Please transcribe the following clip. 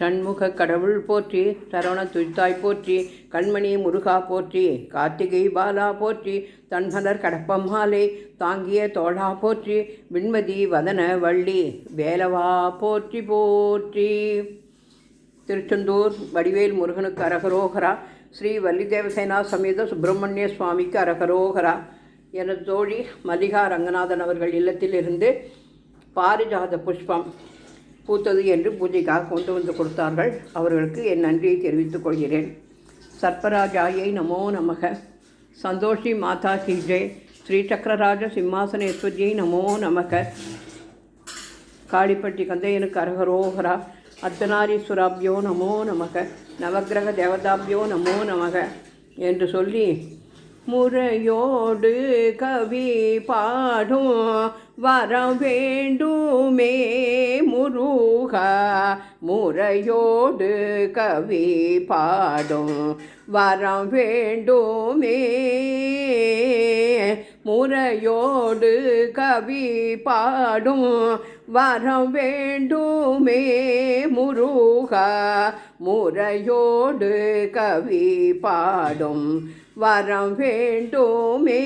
ஷண்முக கடவுள் போற்றி, சரவண துய்த்தாய் போற்றி, கண்மணி முருகா போற்றி, கார்த்திகை பாலா போற்றி, தன்மலர் கடப்பம்மாலை தாங்கிய தோழா போற்றி, விண்மதி வதன வள்ளி வேலவா போற்றி போற்றி. திருச்செந்தூர் வடிவேல் முருகனுக்கு அரகரோகரா, ஸ்ரீ வள்ளி தேவசேனா சமேத சுப்பிரமணிய சுவாமிக்கு அரகரோகரா. எனது தோழி மல்லிகா ரங்கநாதன் அவர்கள் இல்லத்திலிருந்து பாரிஜாத புஷ்பம் பூத்தது என்று பூஜைக்காக கொண்டு வந்து கொடுத்தார்கள். அவர்களுக்கு என் நன்றியை தெரிவித்துக் கொள்கிறேன். சர்ப்பராஜாயை நமோ நமக. சந்தோஷி மாதா கி ஜெய். ஸ்ரீ சக்கரராஜ சிம்மாசனேஸ்வரியை நமோ நமக. காளிப்பட்டி கந்தையனுக்கு அரகரோகரா. அர்த்தநாரீஸ்வராபியோ நமோ நமக. நவக்கிரக தேவதாபியோ நமோ நமக என்று சொல்லி முறையோடு கவி பாடும் வரம் வேண்டுமே முருகா. முறையோடு கவி பாடும் வரம் வேண்டுமே. முறையோடு கவி பாடும் வரம் வேண்டுமே முருகா. முறையோடு கவி பாடும் வரம் வேண்டுமே.